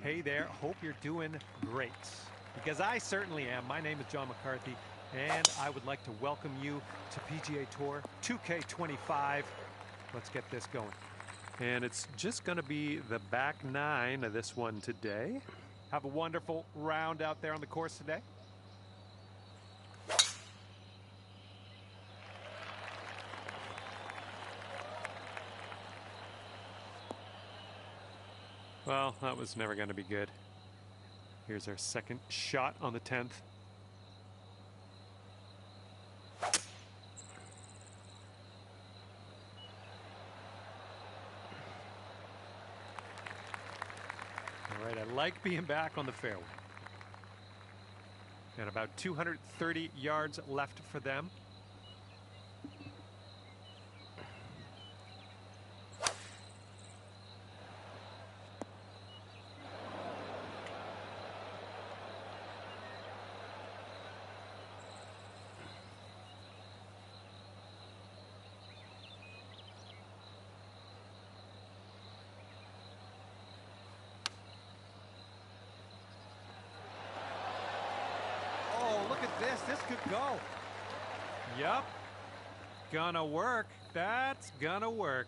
Hey there, hope you're doing great, because I certainly am. My name is John McCarthy, and I would like to welcome you to PGA Tour 2K25. Let's get this going. And it's just going to be the back nine of this one today. Have a wonderful round out there on the course today. Well, that was never going to be good. Here's our second shot on the 10th. All right, I like being back on the fairway. And about 230 yards left for them. Look at this. This could go. Yup. Gonna work. That's gonna work.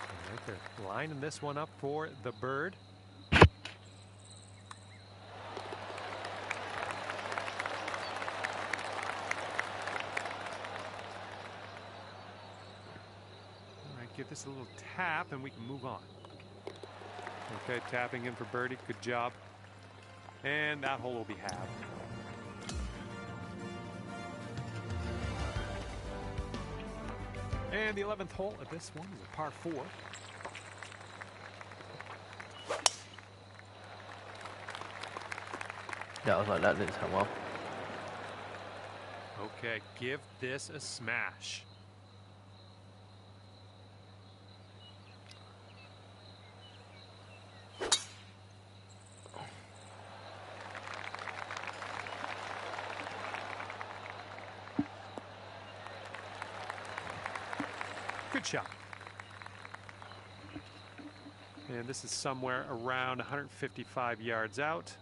All right, they're lining this one up for the bird. Give this a little tap and we can move on. Okay, tapping in for birdie. Good job. And that hole will be halved. And the 11th hole of this one is a par 4. Yeah, I was like, that didn't sound well. Okay, give this a smash. Good shot. And this is somewhere around 155 yards out.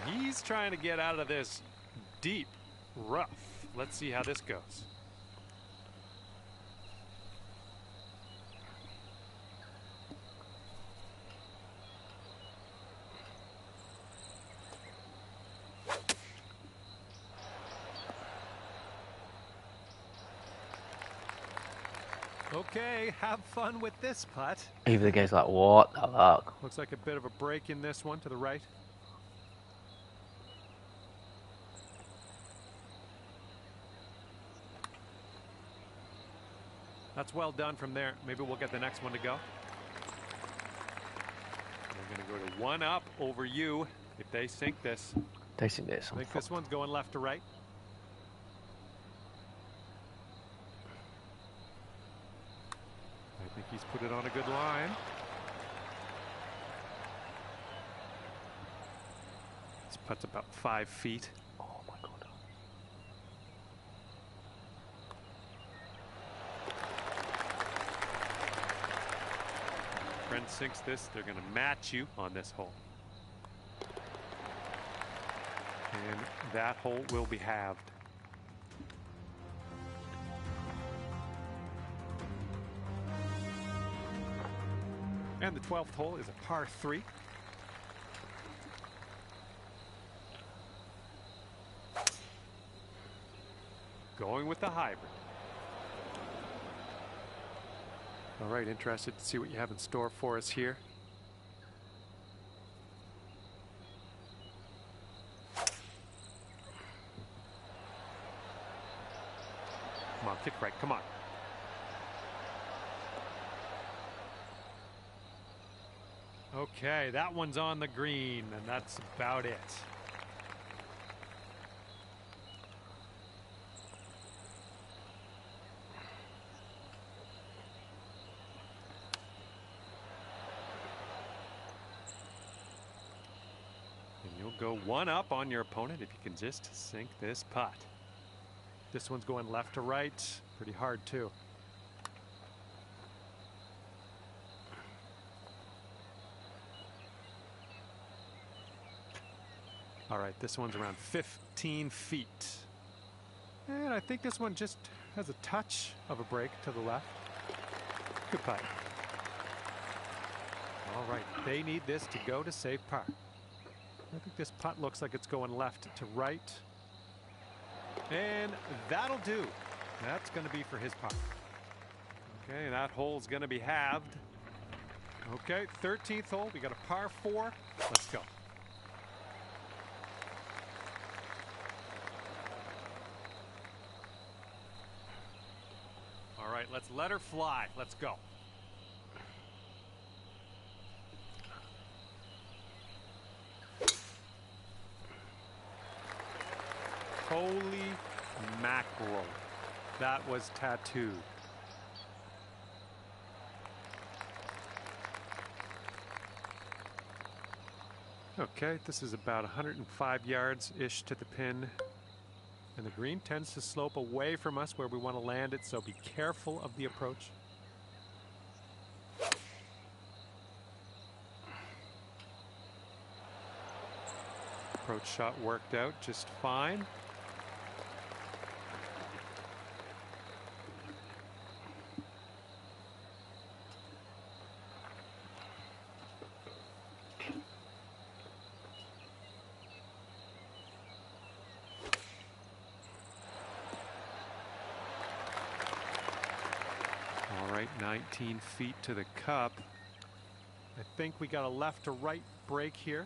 And he's trying to get out of this deep rough. Let's see how this goes. Okay, have fun with this putt. Even the guy's like, what the fuck? Looks like a bit of a break in this one to the right. That's well done from there. Maybe we'll get the next one to go. We're going to go to 1 up over you if they sink this. They sink this. I think this one's going left to right. I think he's put it on a good line. This putt's about 5 feet. Oh my God. Friend sinks this, they're going to match you on this hole. And that hole will be halved. And the 12th hole is a par 3. Going with the hybrid. All right, interested to see what you have in store for us here. Come on, kick right, come on. Okay, that one's on the green, and that's about it. And you'll go one up on your opponent if you can just sink this putt. This one's going left to right, pretty hard too. All right, this one's around 15 feet. And I think this one just has a touch of a break to the left. Good putt. All right, they need this to go to save par. I think this putt looks like it's going left to right. And that'll do. That's going to be for his par. Okay, that hole's going to be halved. Okay, 13th hole. We got a par 4. Let's go. All right, let's let her fly. Let's go. Holy mackerel. That was tattooed. Okay, this is about 105 yards-ish to the pin. And the green tends to slope away from us where we want to land it, so be careful of the approach. Approach shot worked out just fine. All right, 19 feet to the cup. I think we got a left to right break here.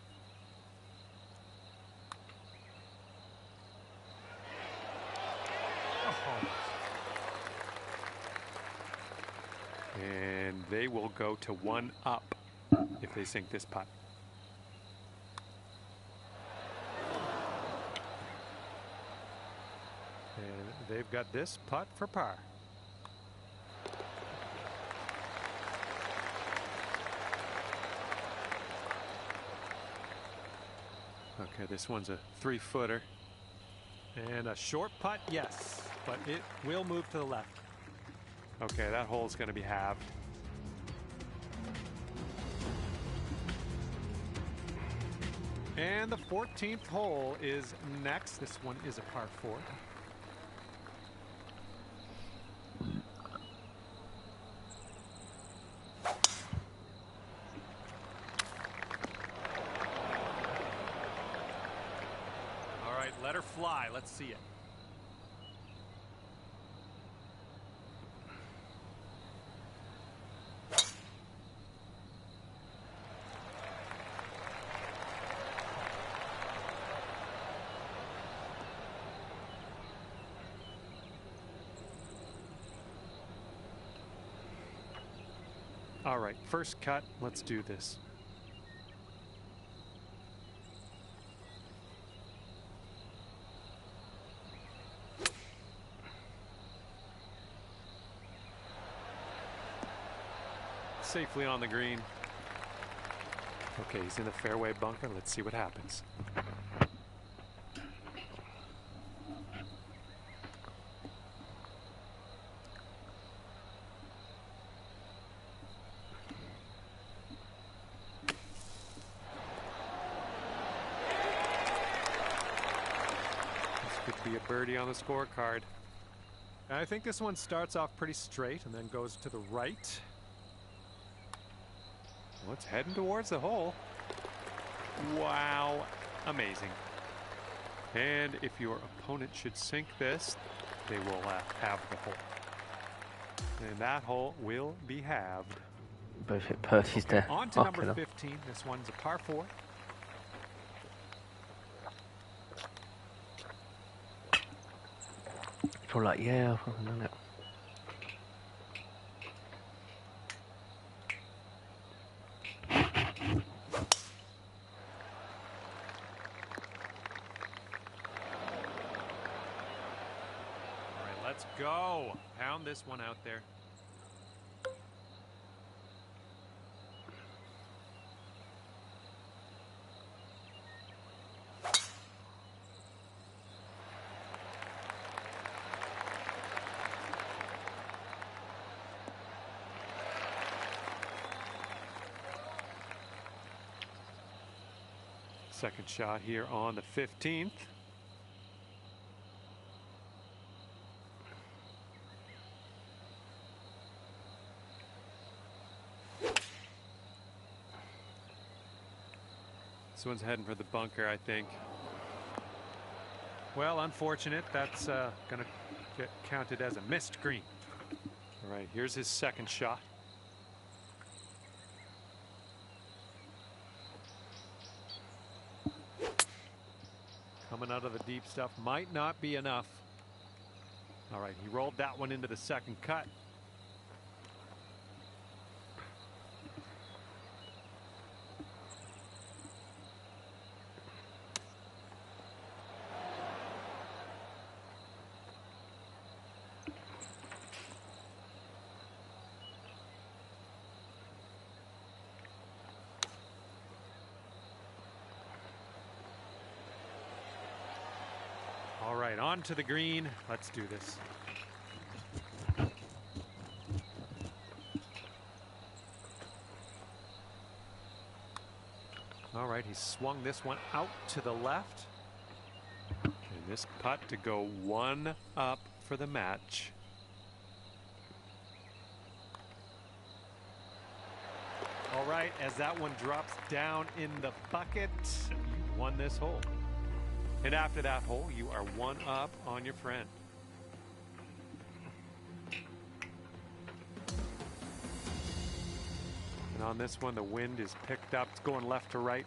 And they will go to one up if they sink this putt. And they've got this putt for par. Okay, this one's a 3-footer. And a short putt, yes, but it will move to the left. Okay, that hole's going to be halved. And the 14th hole is next. This one is a par 4. All right, let her fly. Let's see it. All right, first cut. Let's do this. Safely on the green. Okay, he's in the fairway bunker. Let's see what happens. This could be a birdie on the scorecard. I think this one starts off pretty straight and then goes to the right. Well, it's heading towards the hole. Wow, amazing. And if your opponent should sink this, they will have the hole. And that hole will be halved. Both hit birdies there. On to number 15. This one's a par 4. Probably like, yeah, I've fucking done it. go. Pound this one out there. Second shot here on the 15th. This one's heading for the bunker, I think. Well, unfortunate. That's going to get counted as a missed green. All right, here's his second shot. Coming out of the deep stuff might not be enough. All right, he rolled that one into the second cut. All right, on to the green. Let's do this. All right, he swung this one out to the left. And this putt to go one up for the match. All right, as that one drops down in the bucket, you won this hole. And after that hole, you are one up on your friend. And on this one, the wind is picked up. It's going left to right.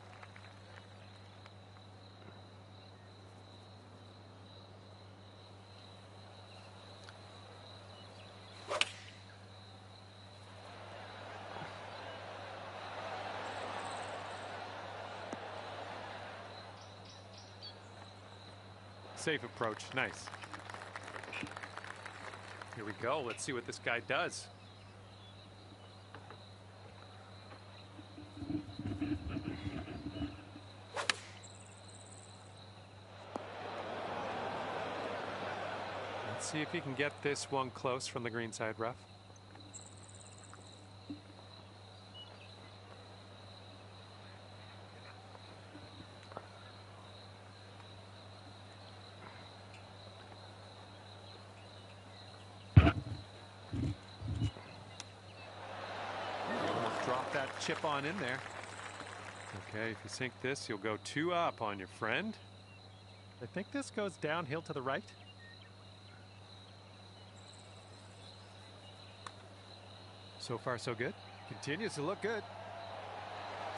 Safe approach. Nice. Here we go. Let's see what this guy does. Let's see if he can get this one close from the greenside rough. Drop that chip on in there. Okay, if you sink this, you'll go two up on your friend. I think this goes downhill to the right. So far, so good. Continues to look good.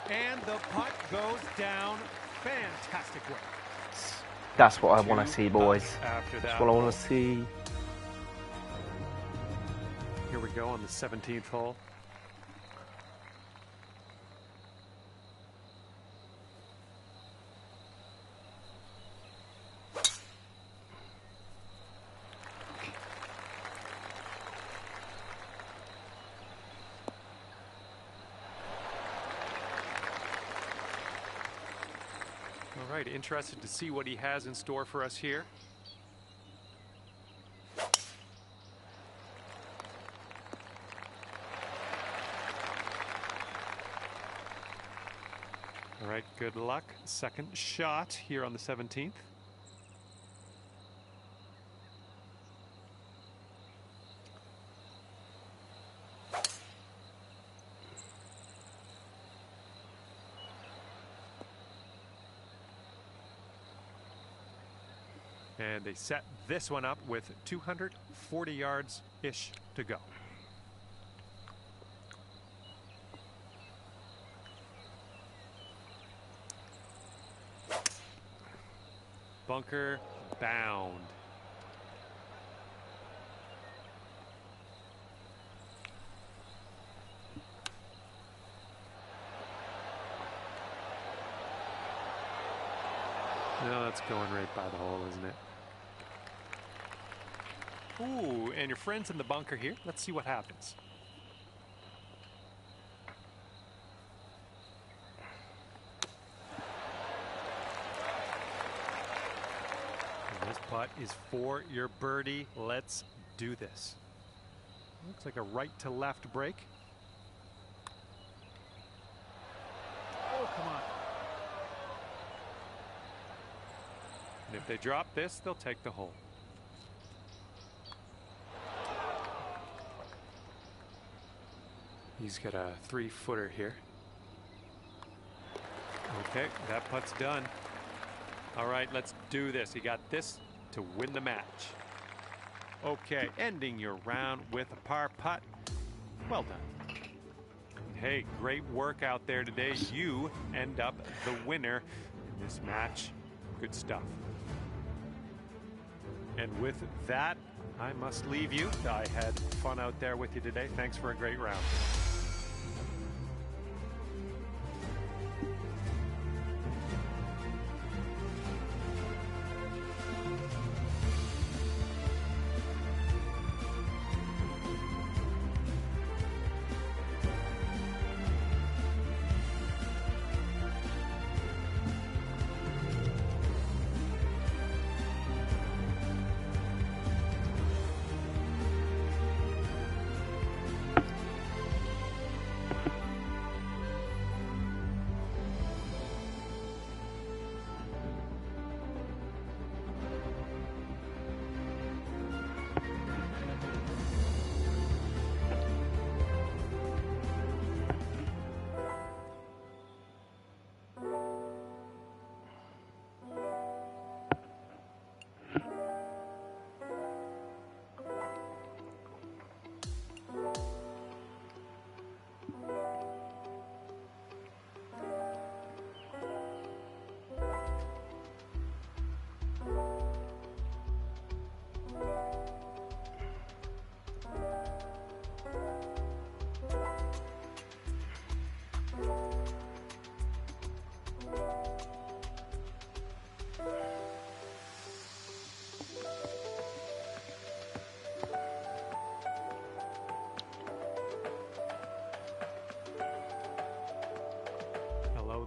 And the putt goes down fantastic way. That's what I want to see, boys. After That's that, what I want to see. Here we go on the 17th hole. All right, interested to see what he has in store for us here. All right, good luck. Second shot here on the 17th. And they set this one up with 240 yards-ish to go. Bunker bound. No, that's going right by the hole, isn't it? Ooh, and your friend's in the bunker here. Let's see what happens. And this putt is for your birdie. Let's do this. Looks like a right to left break. Oh, come on. And if they drop this, they'll take the hole. He's got a 3-footer here. Okay, that putt's done. All right, let's do this. He got this to win the match. Okay, ending your round with a par putt. Well done. Hey, great work out there today. You end up the winner in this match. Good stuff. And with that, I must leave you. I had fun out there with you today. Thanks for a great round.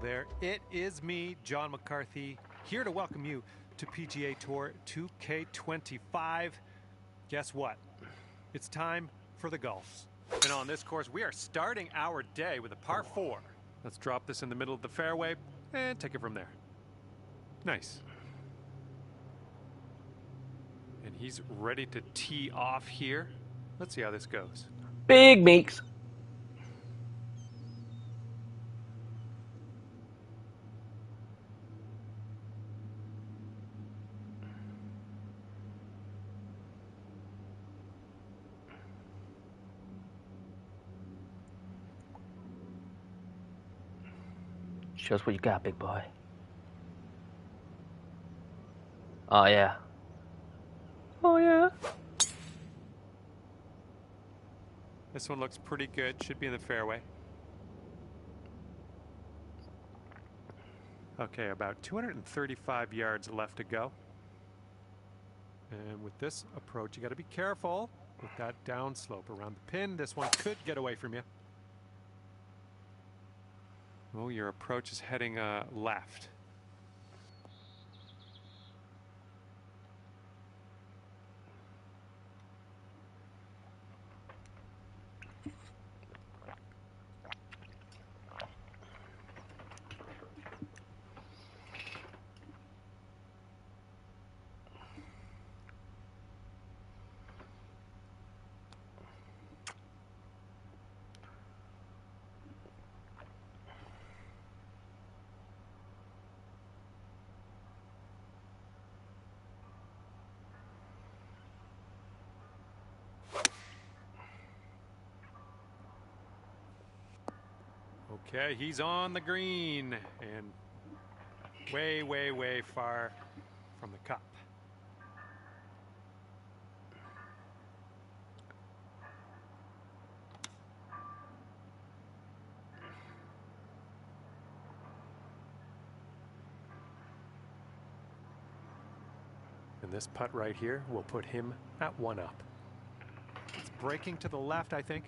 There. It is me, John McCarthy, here to welcome you to PGA Tour 2K25. Guess what? It's time for the golfs. And on this course, we are starting our day with a par 4. Let's drop this in the middle of the fairway and take it from there. Nice. And he's ready to tee off here. Let's see how this goes. Big Meeks. Show us what you got, big boy. Oh, yeah. Oh, yeah. This one looks pretty good. Should be in the fairway. Okay, about 235 yards left to go. And with this approach, you got to be careful with that downslope around the pin. This one could get away from you. Oh, your approach is heading left. Okay, he's on the green and way, way, way far from the cup. And this putt right here will put him at 1 up. It's breaking to the left, I think.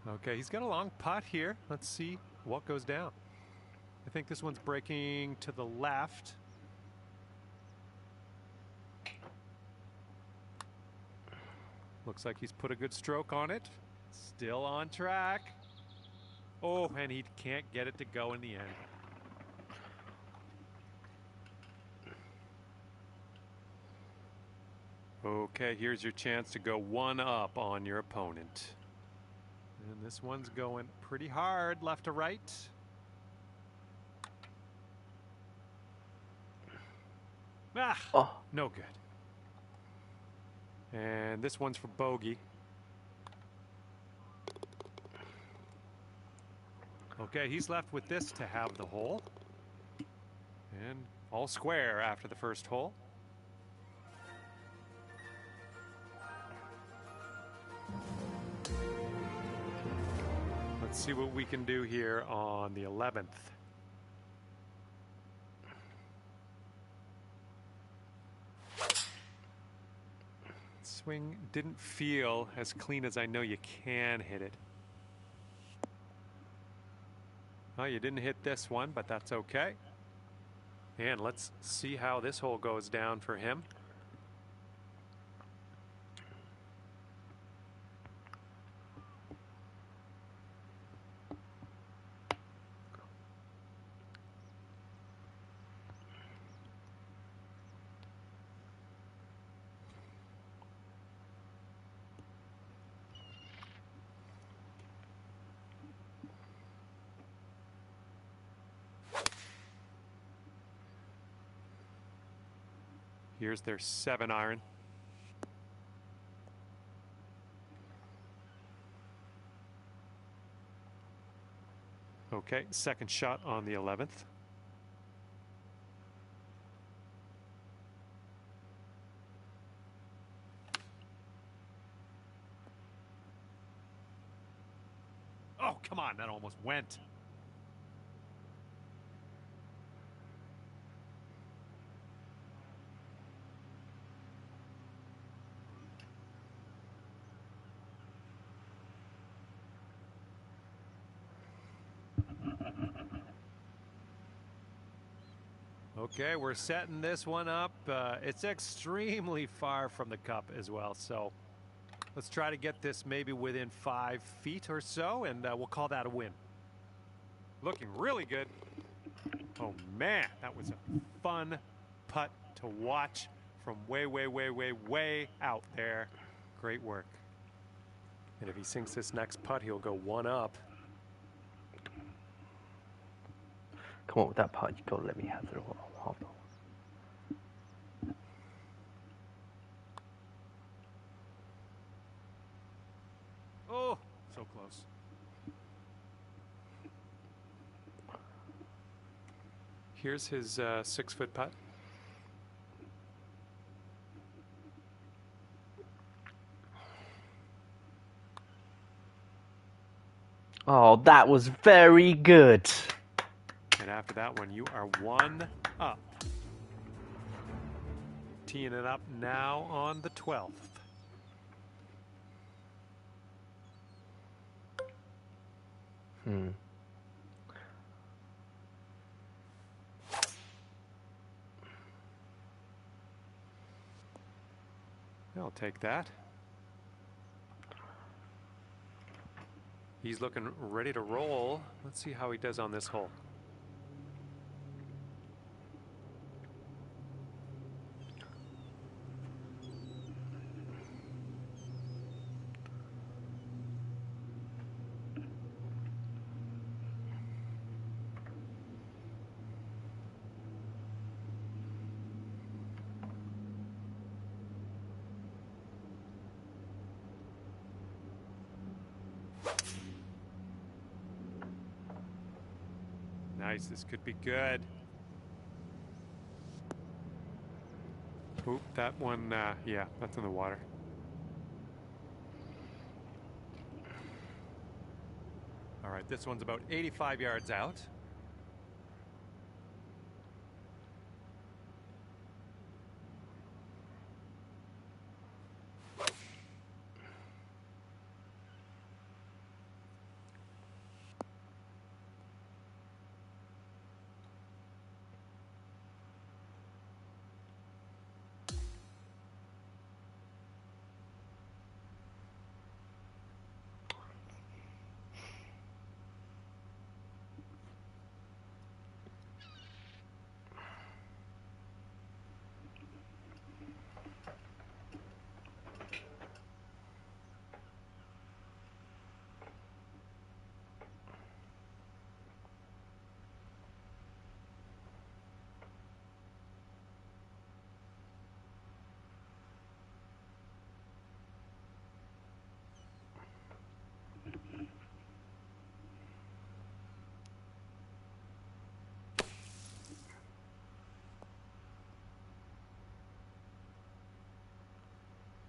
Okay, he's got a long putt here. Let's see what goes down. I think this one's breaking to the left. Looks like he's put a good stroke on it. Still on track. Oh, and he can't get it to go in the end. Okay, here's your chance to go 1 up on your opponent. And this one's going pretty hard left to right. Ah, Oh. No good. And this one's for bogey. Okay, he's left with this to have the hole. And all square after the first hole. Let's see what we can do here on the 11th. Swing didn't feel as clean as I know you can hit it. Well, you didn't hit this one, but that's okay. And let's see how this hole goes down for him. Here's their 7-iron. Okay, second shot on the 11th. Oh, come on, that almost went. Okay, we're setting this one up. It's extremely far from the cup as well, so let's try to get this maybe within 5 feet or so, and we'll call that a win. Looking really good. Oh, man, that was a fun putt to watch from way, way, way, way, way out there. Great work. And if he sinks this next putt, he'll go 1 up. Come on with that putt. You gotta let me have the half. Oh, so close. Here's his 6-foot putt. Oh, that was very good. And after that one, you are 1 up. Teeing it up now on the 12th. I'll take that. He's looking ready to roll. Let's see how he does on this hole. nice. This could be good. Oop, that one, yeah, that's in the water. All right, this one's about 85 yards out.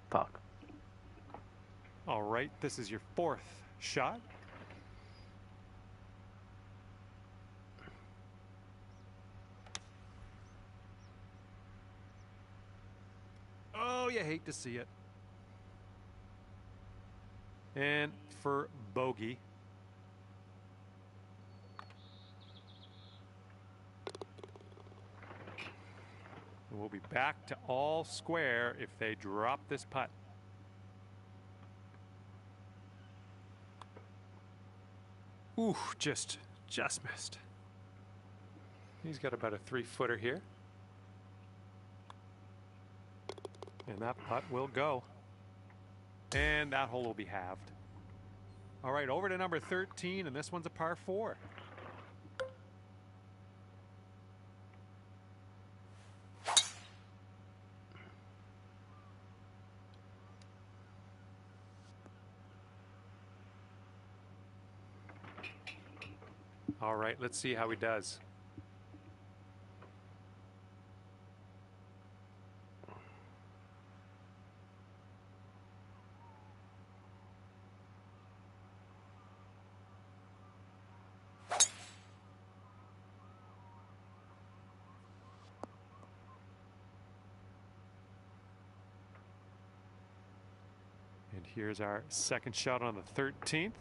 Fuck. All right, this is your fourth shot. Oh, you hate to see it. And for bogey. We'll be back to all square if they drop this putt. Ooh, just missed. He's got about a 3-footer here. And that putt will go. And that hole will be halved. All right, over to number 13, and this one's a par 4. All right, let's see how he does. And here's our second shot on the 13th.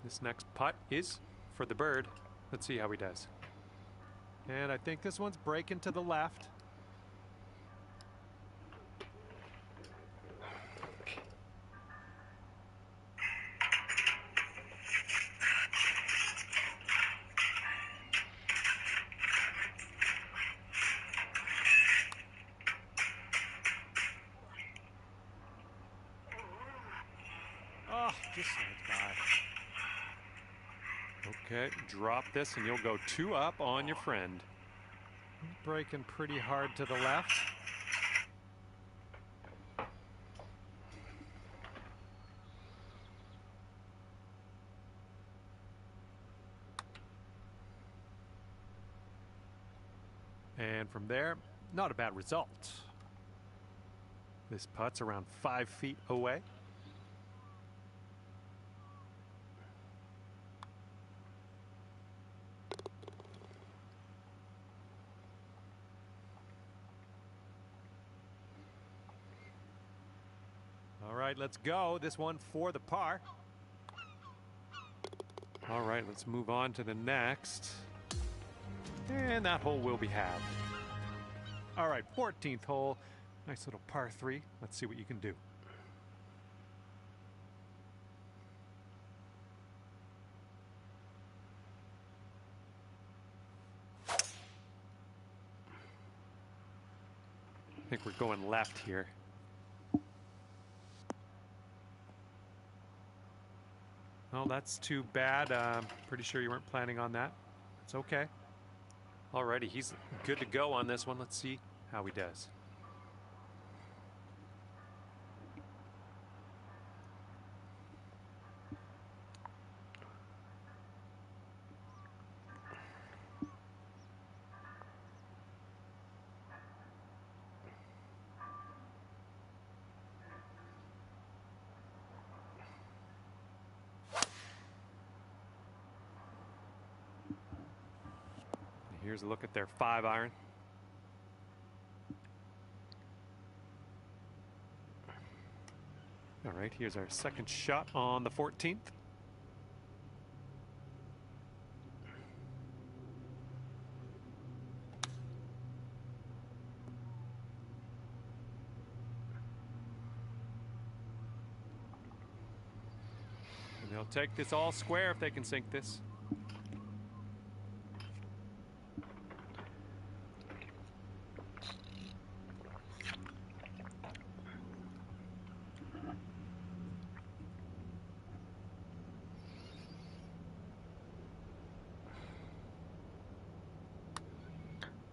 This next putt is for the bird. Let's see how he does. And I think this one's breaking to the left. Oh, just slides by. Okay, drop this and you'll go 2 up on your friend. Breaking pretty hard to the left. And from there, not a bad result. This putt's around 5 feet away. right, let's go. This one for the par. All right, let's move on to the next. And that hole will be halved. All right, 14th hole. Nice little par 3. Let's see what you can do. I think we're going left here. Well, that's too bad. Pretty sure you weren't planning on that. It's okay. Alrighty, he's good to go on this one. Let's see how he does. Here's a look at their 5-iron. All right, here's our second shot on the 14th. And they'll take this all square if they can sink this.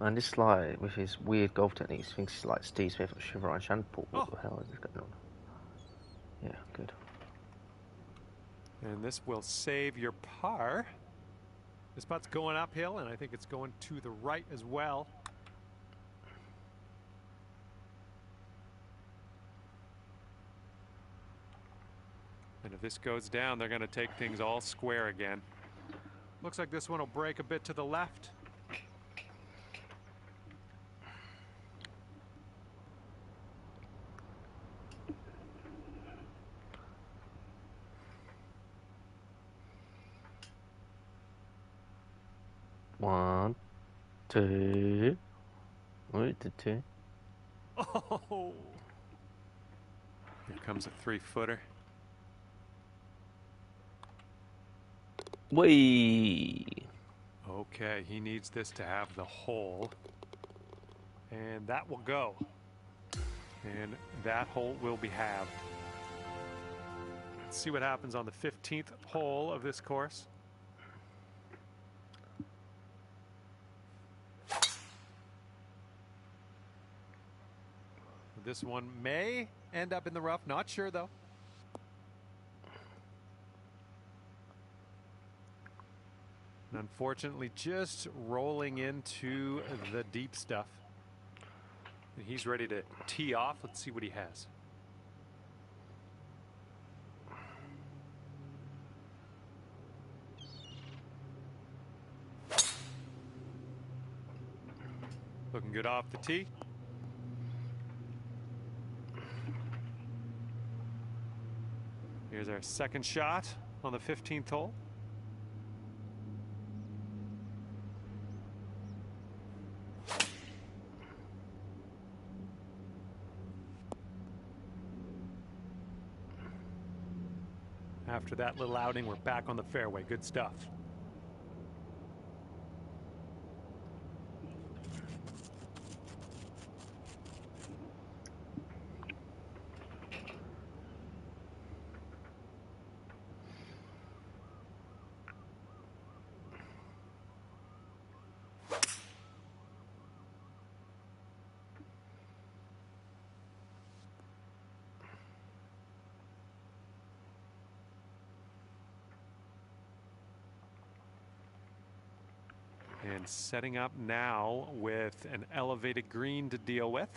And this like with his weird golf techniques, thinks he's like Steve Smith or Shiver and Shandport. What the hell is this going on? Yeah, good. And this will save your par. This putt's going uphill, and I think it's going to the right as well. And if this goes down, they're going to take things all square again. Looks like this one will break a bit to the left. One, two. Wait, the two. Oh! Here comes a 3-footer. Whee! Okay, he needs this to have the hole. And that will go. And that hole will be halved. Let's see what happens on the 15th hole of this course. This one may end up in the rough. Not sure, though. And unfortunately, just rolling into the deep stuff. And he's ready to tee off. Let's see what he has. Looking good off the tee. Here's our second shot on the 15th hole. After that little outing, we're back on the fairway. Good stuff. And setting up now with an elevated green to deal with.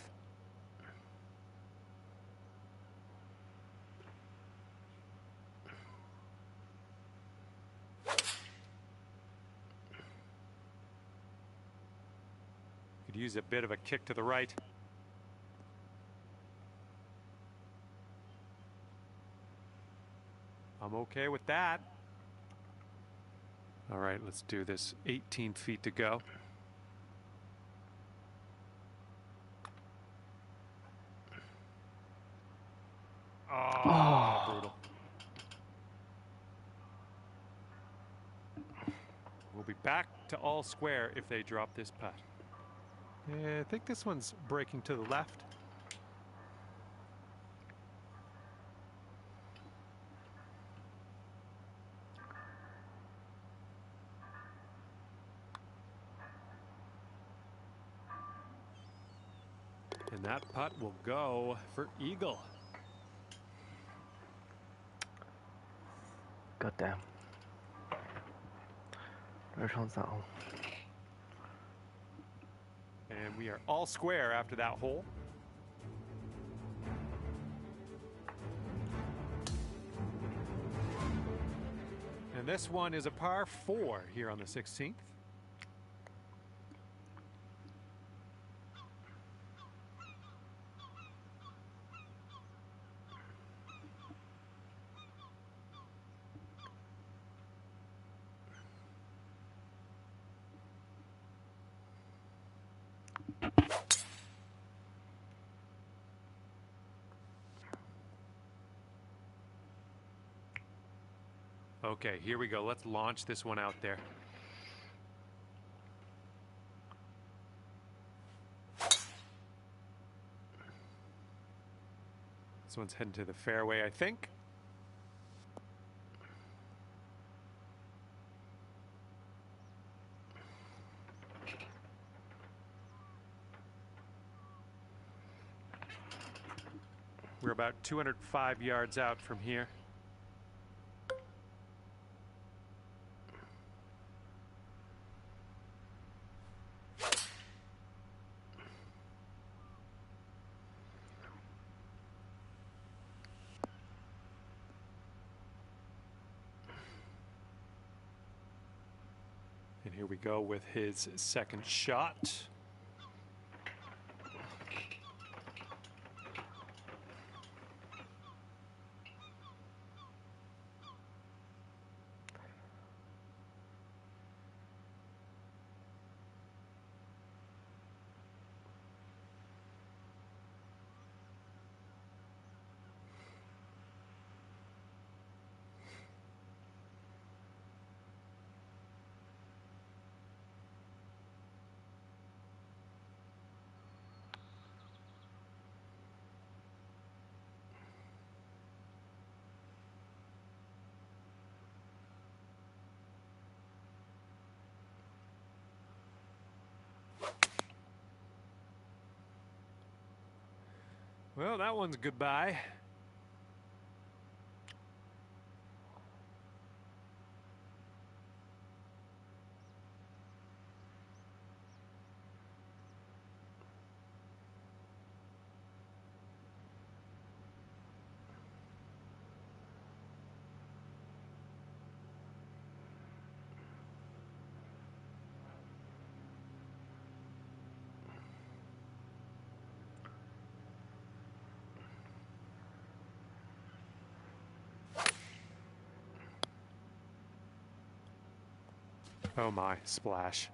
Could use a bit of a kick to the right. I'm okay with that. All right, let's do this. 18 feet to go. Oh, brutal. We'll be back to all square if they drop this putt. Yeah, I think this one's breaking to the left. And that putt will go for eagle. God damn. No chance that hole. And we are all square after that hole. And this one is a par 4 here on the 16th. Okay, here we go. Let's launch this one out there. This one's heading to the fairway, I think. We're about 205 yards out from here. And here we go with his second shot. Well, that one's goodbye. Oh my, splash.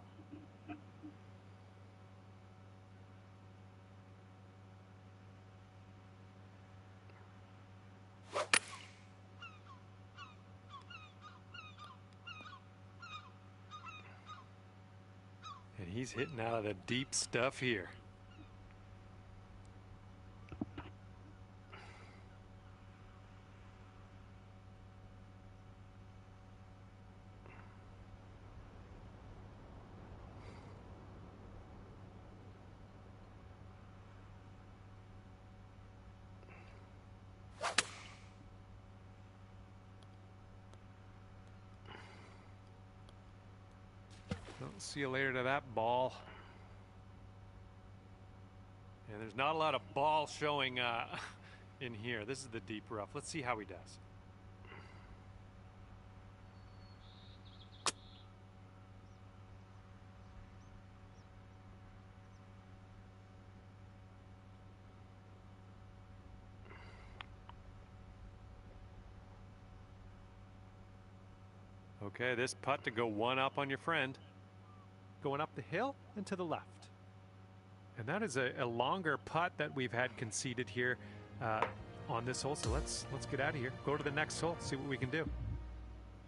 And he's hitting out of the deep stuff here. Well, see you later to that ball. And there's not a lot of ball showing in here. This is the deep rough. Let's see how he does. Okay, this putt to go one up on your friend. Going up the hill and to the left. And that is a longer putt that we've had conceded here on this hole. So let's get out of here. Go to the next hole, see what we can do.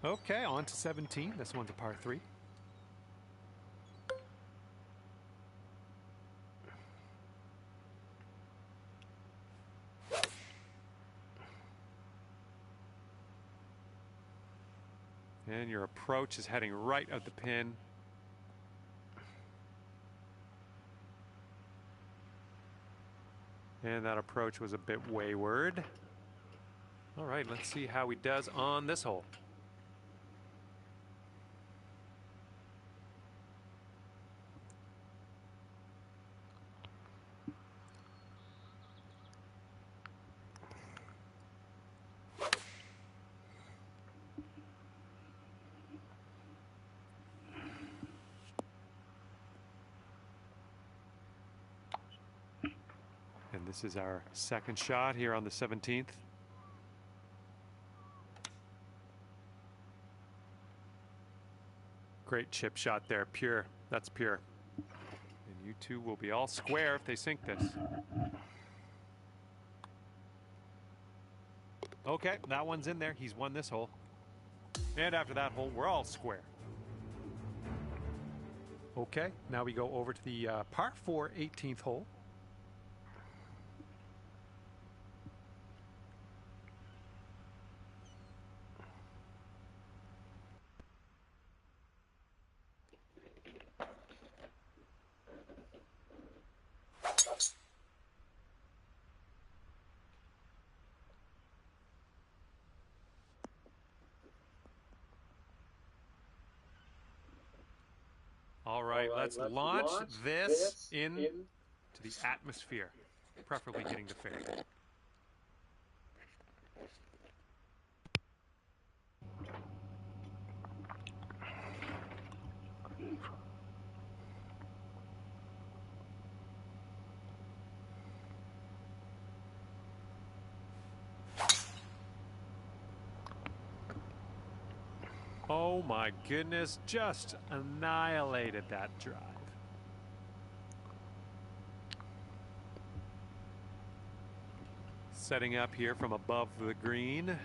Okay, on to 17. This one's a par 3. And your approach is heading right at the pin. And that approach was a bit wayward. All right, let's see how he does on this hole. And this is our second shot here on the 17th. Great chip shot there, pure. That's pure. And you two will be all square if they sink this. Okay, that one's in there. He's won this hole. And after that hole, we're all square. Okay, now we go over to the par 4 18th hole. All right, let's launch this into the atmosphere, preferably hitting the fairway. Oh my goodness, just annihilated that drive. Setting up here from above the green.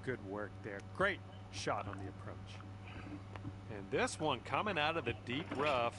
Good work there. Great shot on the approach. And this one coming out of the deep rough.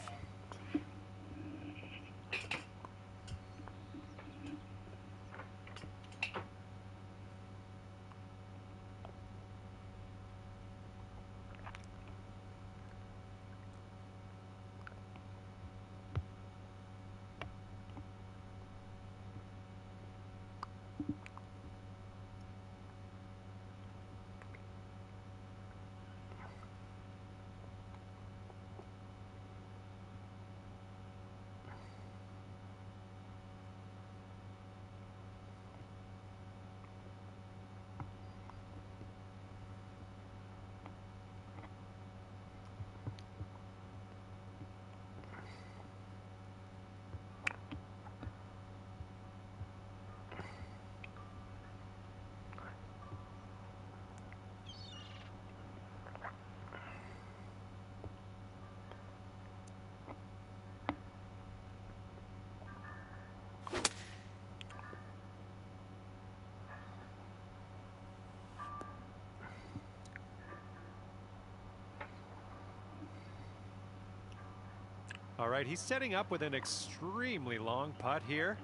All right, he's setting up with an extremely long putt here.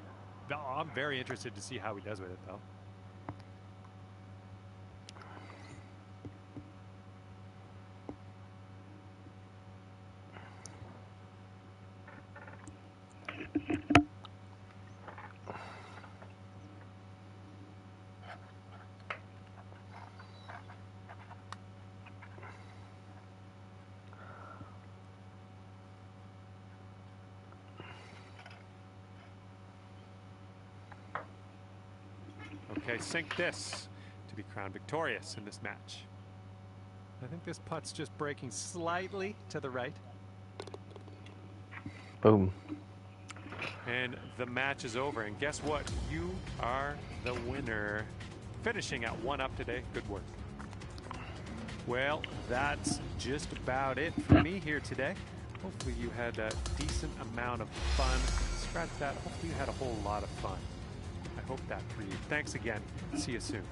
I'm very interested to see how he does with it, though. Okay, sink this to be crowned victorious in this match. I think this putt's just breaking slightly to the right. Boom. And the match is over. And guess what? You are the winner. Finishing at 1-up today. Good work. Well, that's just about it for me here today. Hopefully you had a decent amount of fun. Scratch that. Hopefully you had a whole lot of fun. I hope that for you. Thanks again. See you soon.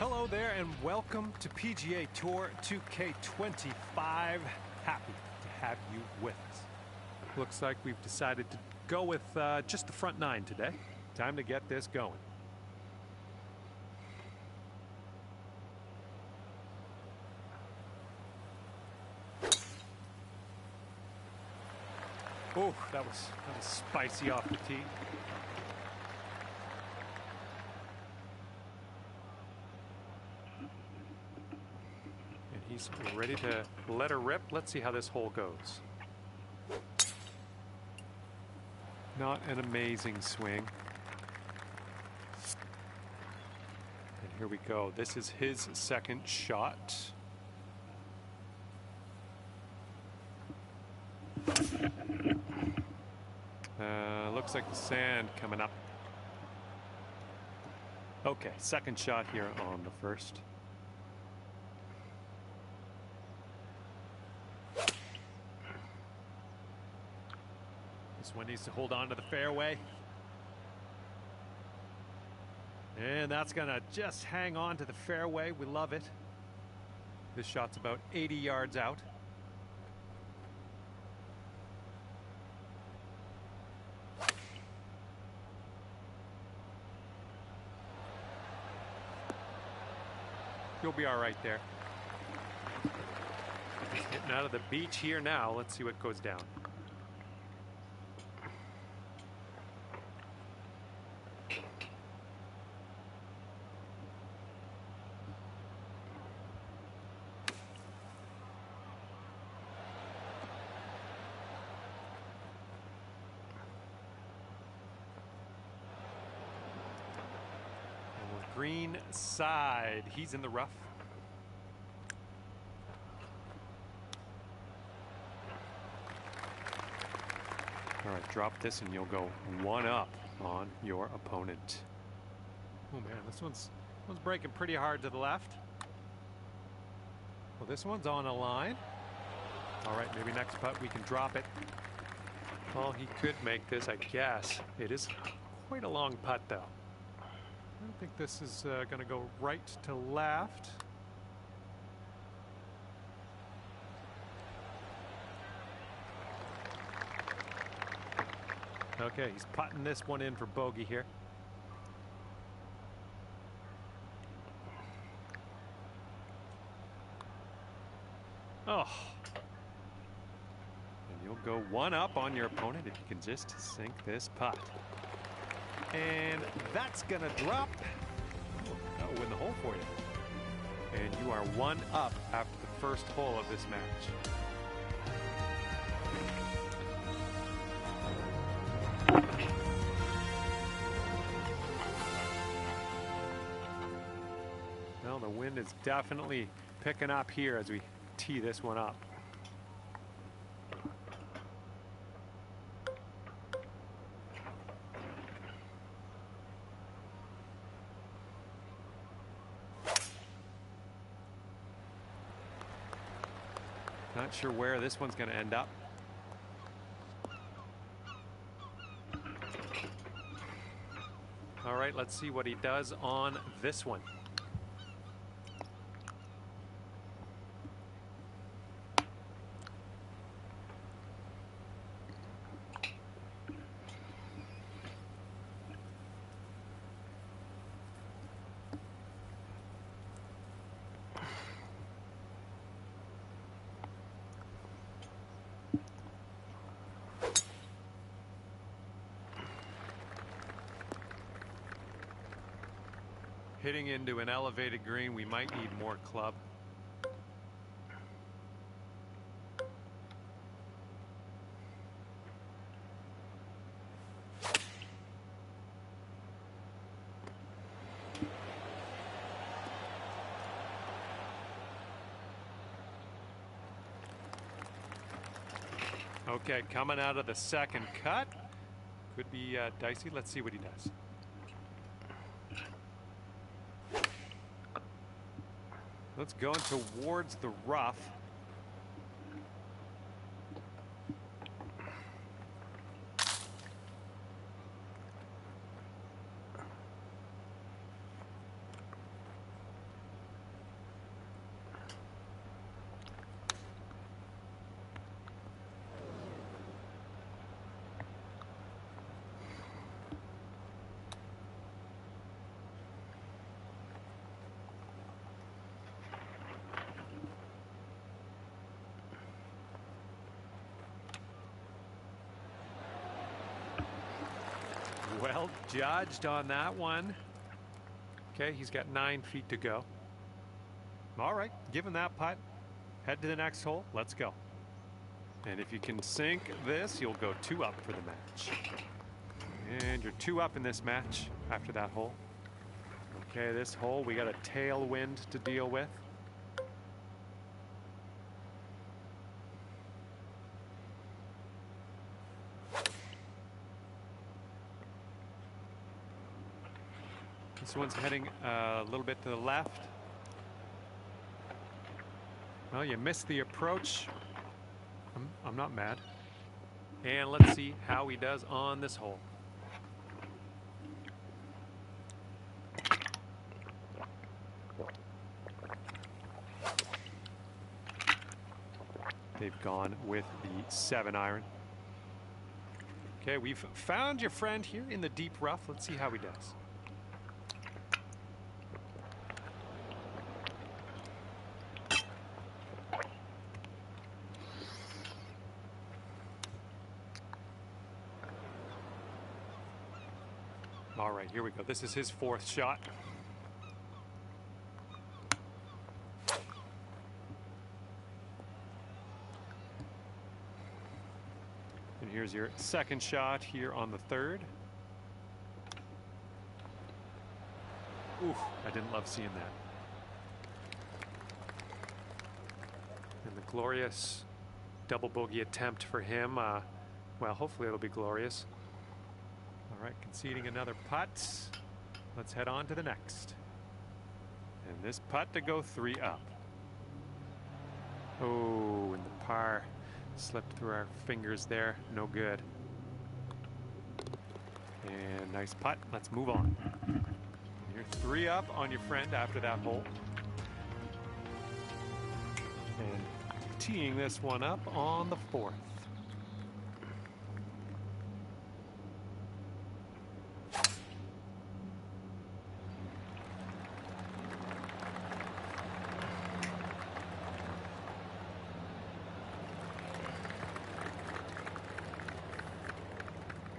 Hello there and welcome to PGA Tour 2K25. Happy to have you with us. Looks like we've decided to go with just the front 9 today. Time to get this going. Oh, that was spicy off the tee. He's ready to let her rip. Let's see how this hole goes. Not an amazing swing. And here we go. This is his second shot. Looks like the sand coming up. Okay, second shot here on the first. This one needs to hold on to the fairway. And that's going to just hang on to the fairway. We love it. This shot's about 80 yards out. You'll be all right there. Just getting out of the beach here now. Let's see what goes down. Green side. He's in the rough. All right, drop this and you'll go 1-up on your opponent. Oh man, this one's breaking pretty hard to the left. Well, this one's on a line. All right, maybe next putt we can drop it. Well, he could make this, I guess. It is quite a long putt though. I don't think this is going to go right to left. Okay, he's putting this one in for bogey here. Oh. And you'll go 1-up on your opponent if you can just sink this putt. And that's going to drop. That'll win the hole for you. And you are 1-up after the first hole of this match. Well, the wind is definitely picking up here as we tee this one up. Not sure where this one's going to end up. All right, let's see what he does on this one. Hitting into an elevated green, we might need more club. Okay, coming out of the second cut. Could be dicey. Let's see what he does. Let's go towards the rough. Well judged on that one. Okay, he's got 9 feet to go. All right, give him that putt. Head to the next hole. Let's go. And if you can sink this, you'll go 2 up for the match. And you're 2 up in this match after that hole. Okay, this hole, we got a tailwind to deal with. This one's heading a little bit to the left. Well, you missed the approach. I'm not mad. And let's see how he does on this hole. They've gone with the 7-iron. Okay, we've found your friend here in the deep rough. Let's see how he does. All right, here we go. This is his 4th shot. And here's your 2nd shot here on the 3rd. Ooh, I didn't love seeing that. And the glorious double bogey attempt for him. Well, hopefully it'll be glorious. All right, conceding another putt. Let's head on to the next. And this putt to go 3 up. Oh, and the par slipped through our fingers there. No good. And nice putt. Let's move on. You're 3 up on your friend after that hole. And teeing this one up on the 4th.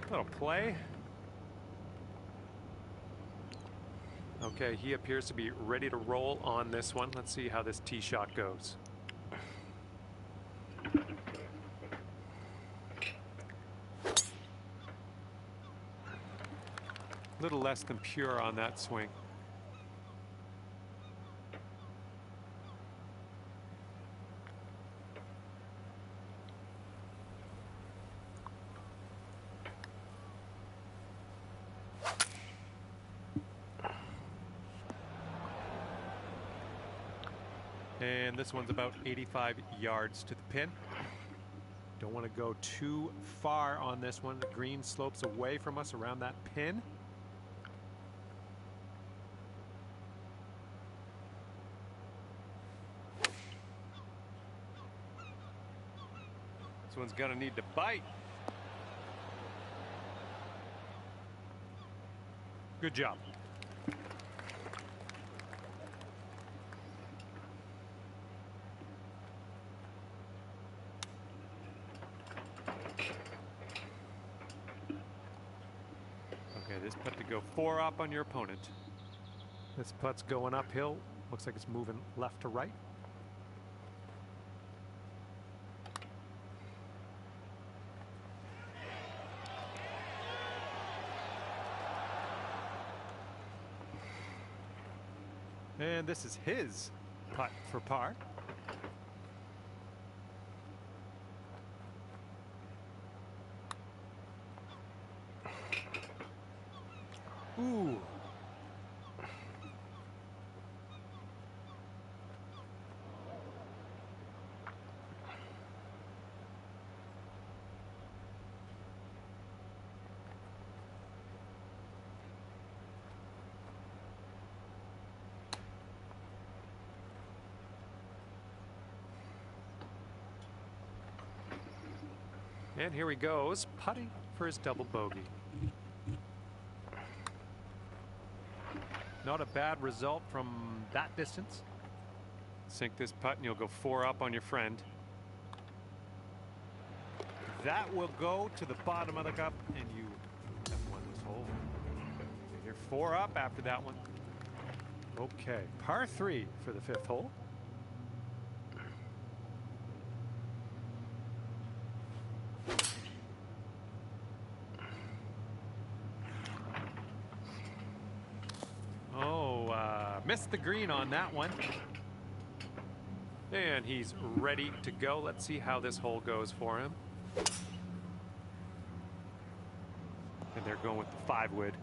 Little play. Okay, he appears to be ready to roll on this one. Let's see how this tee shot goes. A little less than pure on that swing. And this one's about 85 yards to the pin. Don't want to go too far on this one. The green slopes away from us around that pin. This one's going to need to bite. Good job. Okay, this putt to go 4 up on your opponent. This putt's going uphill. Looks like it's moving left to right. And this is his putt for par. Ooh. And here he goes, putting for his double bogey. Not a bad result from that distance. Sink this putt and you'll go 4 up on your friend. That will go to the bottom of the cup and you have won this hole. You're 4 up after that one. Okay, par 3 for the 5th hole. Missed the green on that one. And he's ready to go. Let's see how this hole goes for him. And they're going with the 5-wood.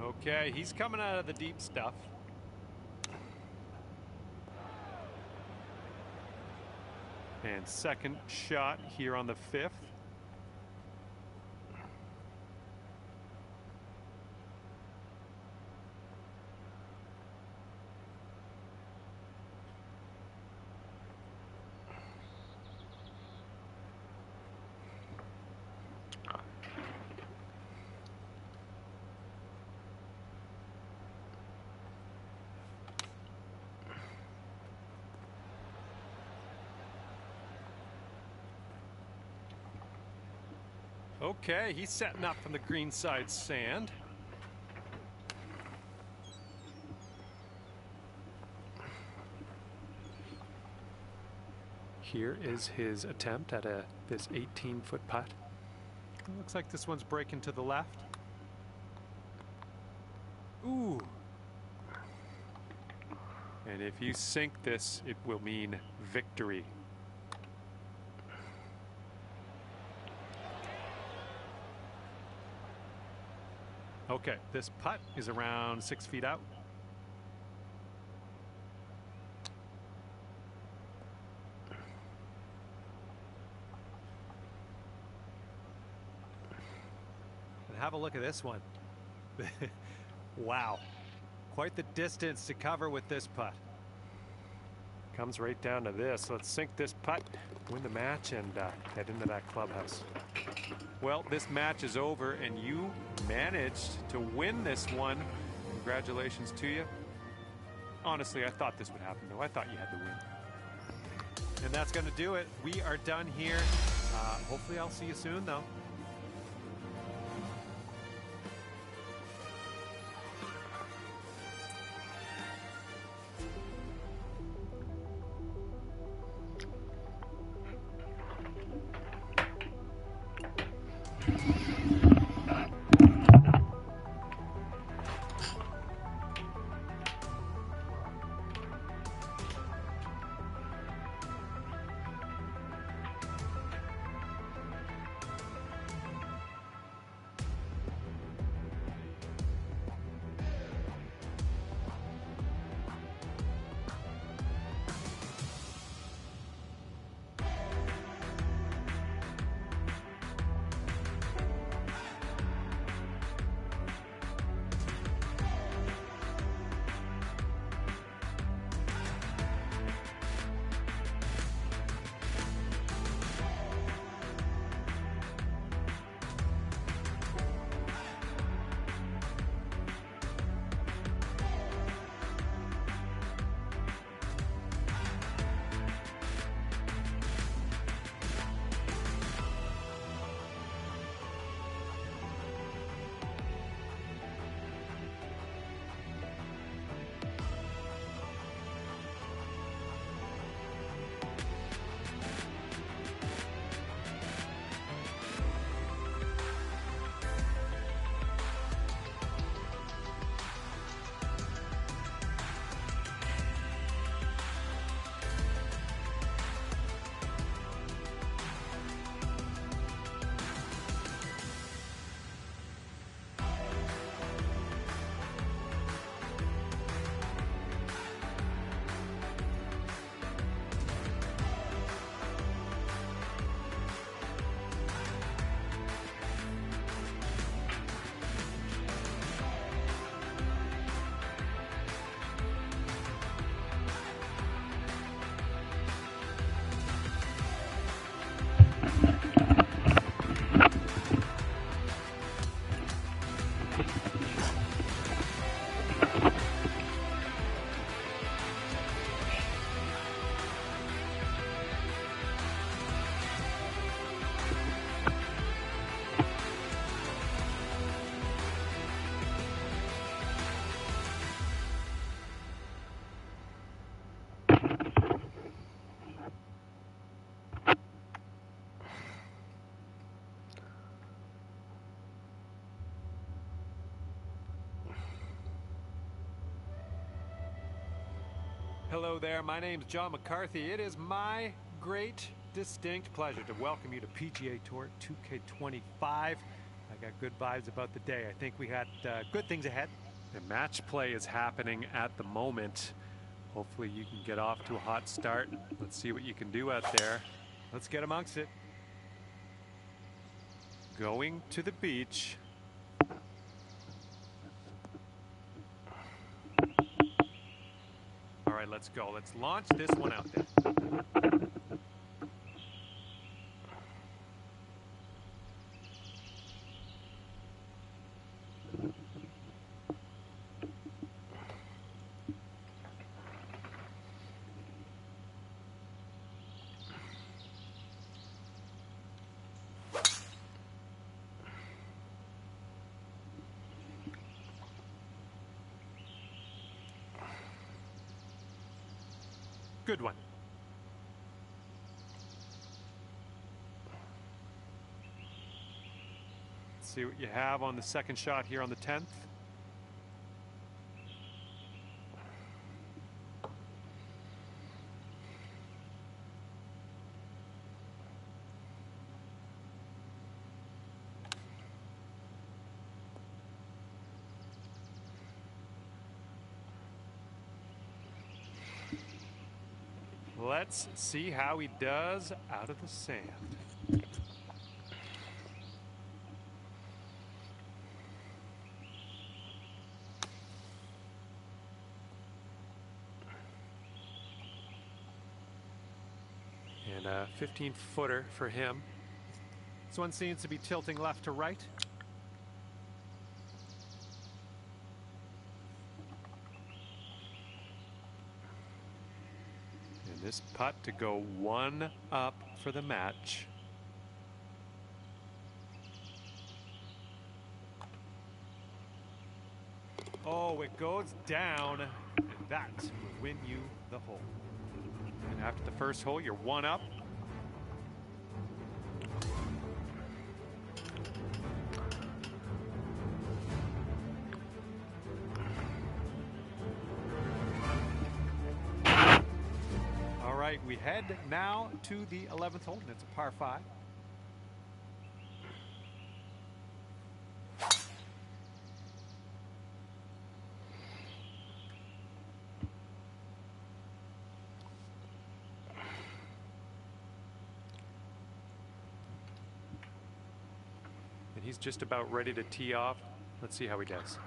Okay, he's coming out of the deep stuff. And second shot here on the 5th. Okay, he's setting up from the green side sand. Here is his attempt at this 18-foot putt. It looks like this one's breaking to the left. Ooh. And if you sink this, it will mean victory. Okay, this putt is around 6 feet out. And have a look at this one. Wow. Quite the distance to cover with this putt. Comes right down to this. Let's sink this putt, win the match, and head into that clubhouse. Well, this match is over, and you managed to win this one. Congratulations to you. Honestly, I thought this would happen, though. I thought you had to win. And that's going to do it. We are done here. Hopefully, I'll see you soon, though. Hello there, my name's John McCarthy. It is my great, distinct pleasure to welcome you to PGA Tour 2K25. I got good vibes about the day. I think we got good things ahead. And match play is happening at the moment. Hopefully you can get off to a hot start. Let's see what you can do out there. Let's get amongst it. Going to the beach. All right, let's go. Let's launch this one out there. Good one. Let's see what you have on the second shot here on the 10th. Let's see how he does out of the sand. And a 15-footer for him. This one seems to be tilting left to right. This putt to go one up for the match. Oh, it goes down, and that will win you the hole. And after the first hole, you're one up. We head now to the 11th hole, and it's a par 5. And he's just about ready to tee off. Let's see how he does.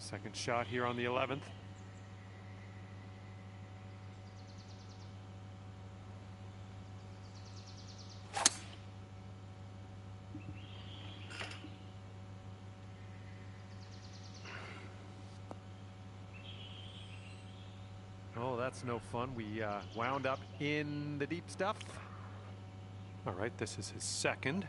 Second shot here on the 11th. Oh, that's no fun. We wound up in the deep stuff. All right, this is his second.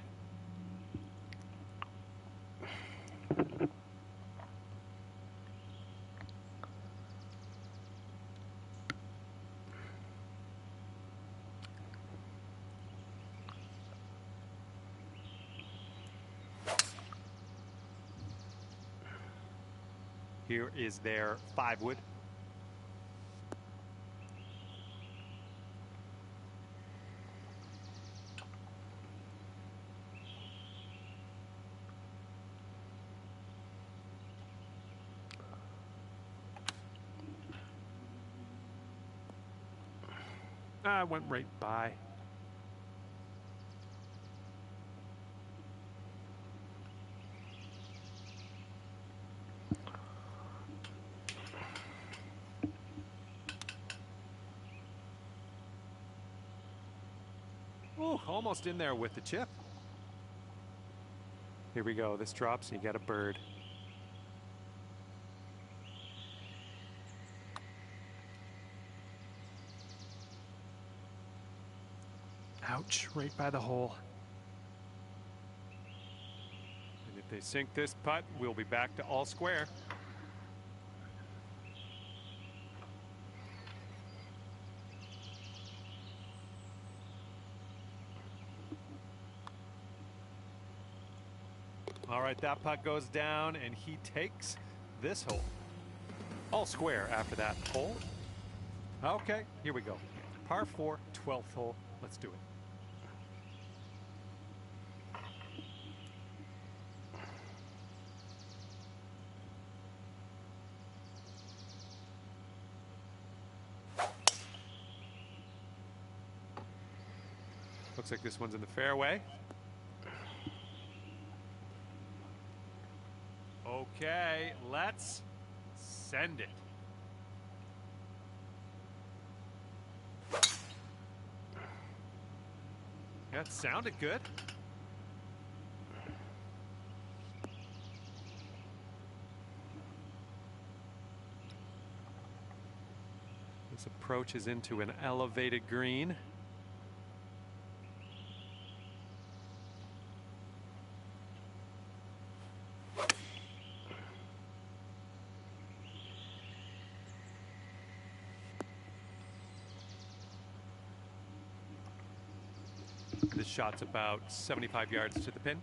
Here is their 5-wood. I went right by. Ooh, almost in there with the chip. Here we go. This drops and you got a bird. Ouch, right by the hole. And if they sink this putt, we'll be back to all square. All right, that putt goes down, and he takes this hole. All square after that hole. Okay, here we go. Par 4, 12th hole. Let's do it. Looks like this one's in the fairway. Okay, let's send it. That sounded good. This approach is into an elevated green. This shot's about 75 yards to the pin.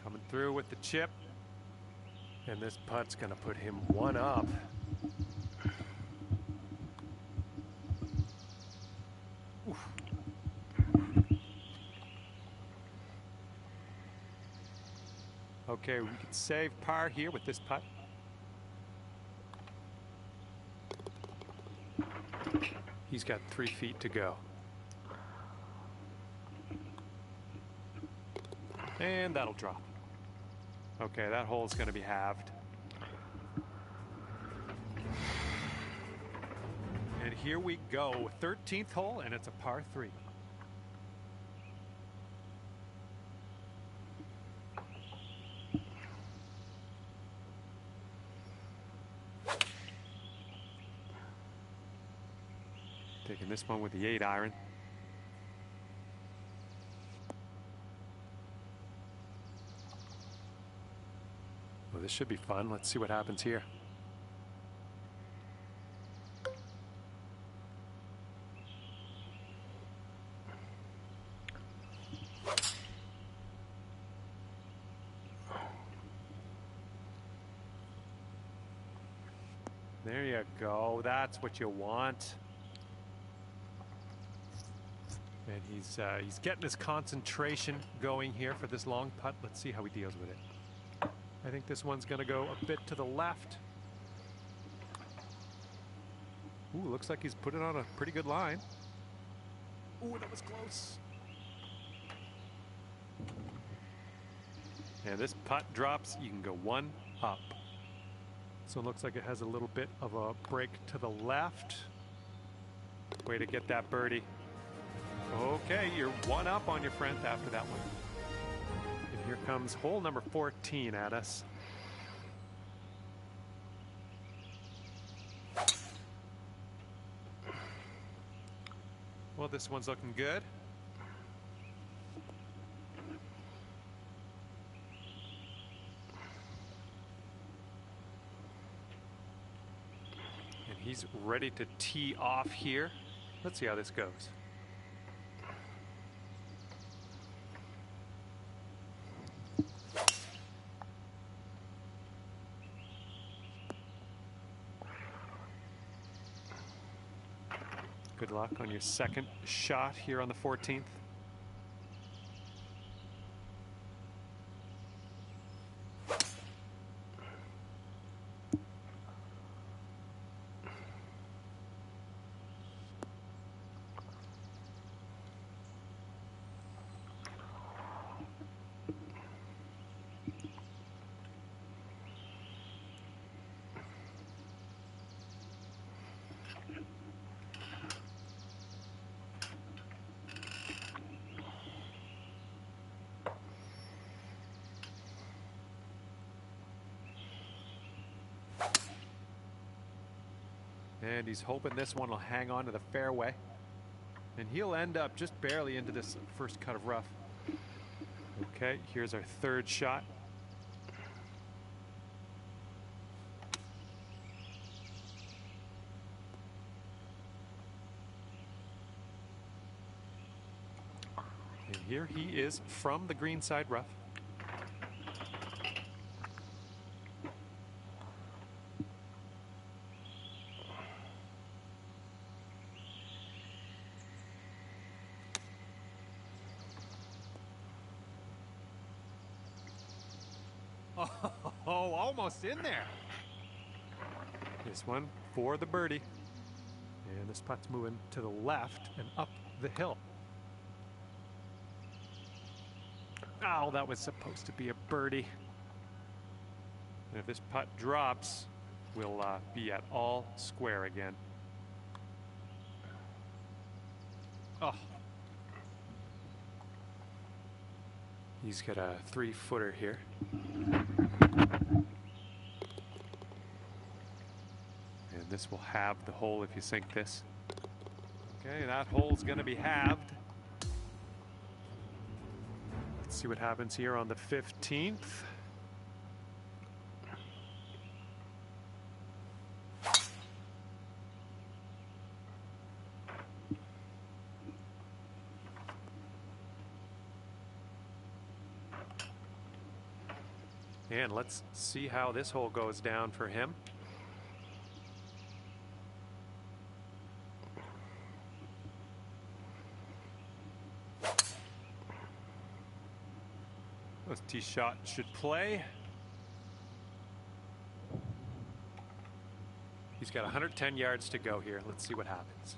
Coming through with the chip, and this putt's gonna put him one up. Oof. Okay, we can save par here with this putt. He's got 3 feet to go. And that'll drop. Okay, that hole's going to be halved. And here we go, 13th hole, and it's a par 3. Taking this one with the 8-iron. Well, this should be fun. Let's see what happens here. There you go. That's what you want. And he's getting his concentration going here for this long putt. Let's see how he deals with it. I think this one's going to go a bit to the left. Ooh, looks like he's put it on a pretty good line. Ooh, that was close. And this putt drops. You can go one up. So it looks like it has a little bit of a break to the left. Way to get that birdie. Okay, you're one up on your friend after that one. And here comes hole number 14 at us. Well, this one's looking good. And he's ready to tee off here. Let's see how this goes. Good luck on your second shot here on the 14th. And he's hoping this one will hang on to the fairway. And he'll end up just barely into this first cut of rough. Okay, here's our third shot. And here he is from the green side rough. Oh, almost in there. This one for the birdie. And this putt's moving to the left and up the hill. Oh, that was supposed to be a birdie. And if this putt drops, we'll be at all square again. Oh. He's got a 3-footer here. And this will halve the hole if you sink this. Okay, that hole's going to be halved. Let's see what happens here on the 15th. And let's see how this hole goes down for him. This tee shot should play. He's got 110 yards to go here. Let's see what happens.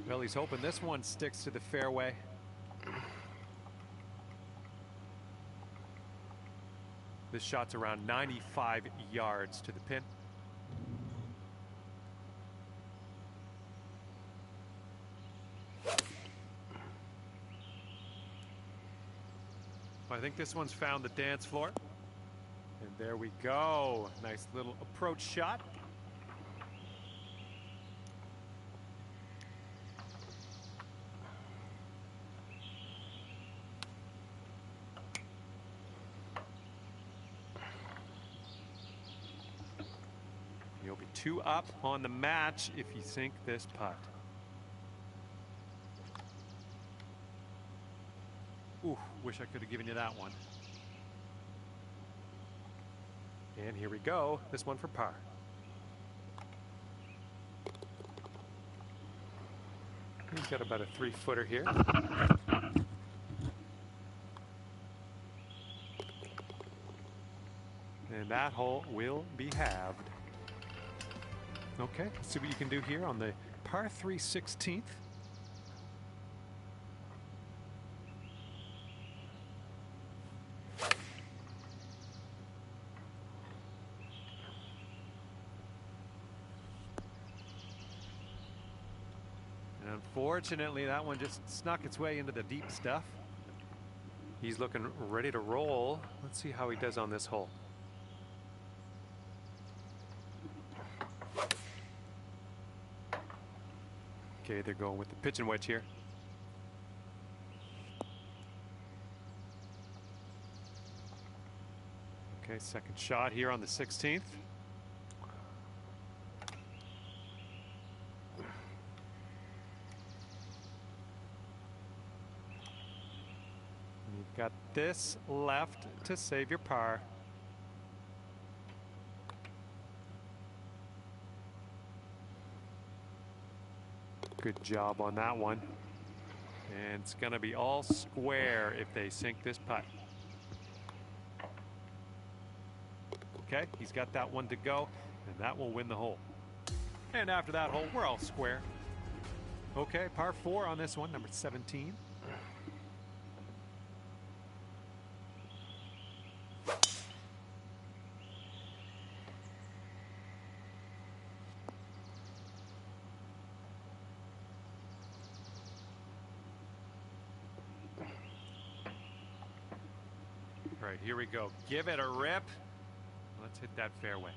Well, he's hoping this one sticks to the fairway. This shot's around 95 yards to the pin. I think this one's found the dance floor. And there we go. Nice little approach shot. You'll be 2 up on the match if you sink this putt. Ooh, wish I could have given you that one. And here we go. This one for par. He's got about a 3-footer here. And that hole will be halved. Okay, let's see what you can do here on the par 3 16th. And unfortunately, that one just snuck its way into the deep stuff. He's looking ready to roll. Let's see how he does on this hole. Okay, they're going with the pitching wedge here. Okay, second shot here on the 16th. You've got this left to save your par. Good job on that one. And it's going to be all square if they sink this putt. Okay, he's got that one to go, and that will win the hole. And after that hole, we're all square. Okay, par 4 on this one, number 17. right, here we go. Give it a rip. Let's hit that fairway.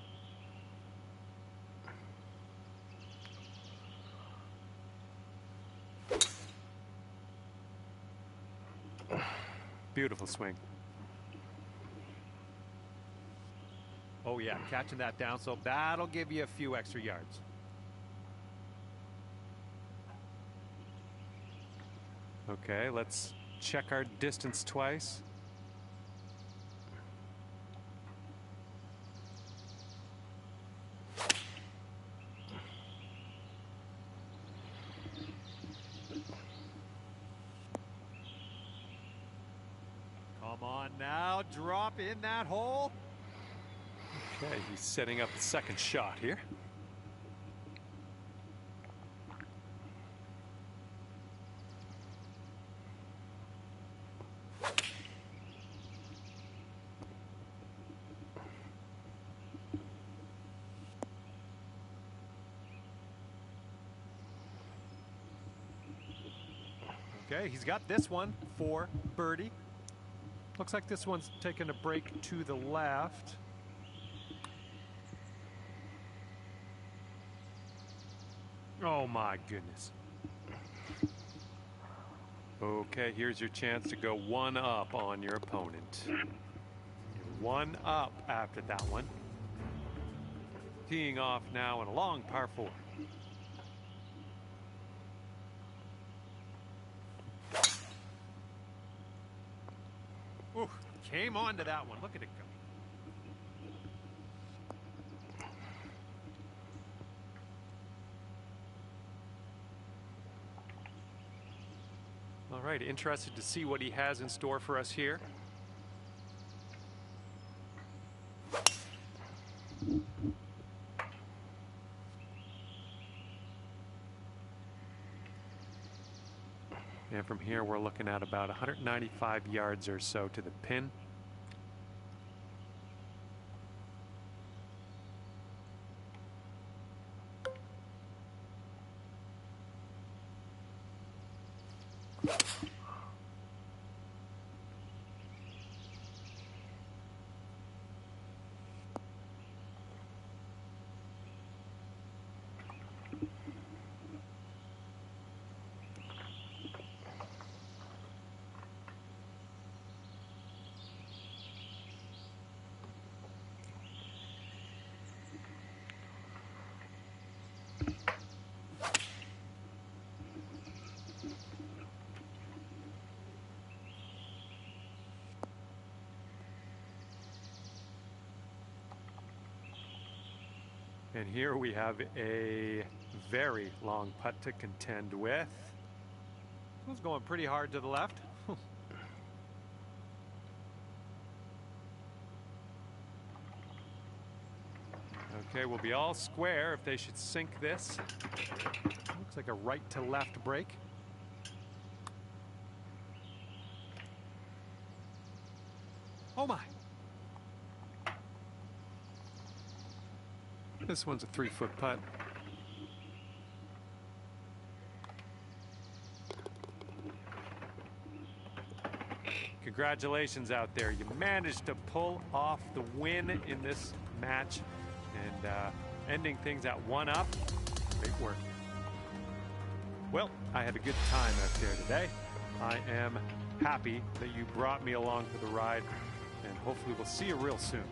Beautiful swing. Oh yeah, catching that down, so that'll give you a few extra yards. Okay, let's check our distance twice. Come on now, drop in that hole. Okay, he's setting up the second shot here. Okay, he's got this one for birdie. Looks like this one's taking a break to the left. Oh my goodness. Okay, here's your chance to go one up on your opponent. One up after that one. Teeing off now in a long par 4. Ooh, came onto that one. Look at it go. All right, interested to see what he has in store for us here. And from here, we're looking at about 195 yards or so to the pin. And here we have a very long putt to contend with. This one's going pretty hard to the left. Okay, we'll be all square if they should sink this. Looks like a right to left break. Oh my. This one's a 3-foot putt. Congratulations out there. You managed to pull off the win in this match and ending things at 1 up. Great work. Well, I had a good time out there today. I am happy that you brought me along for the ride, and hopefully we'll see you real soon.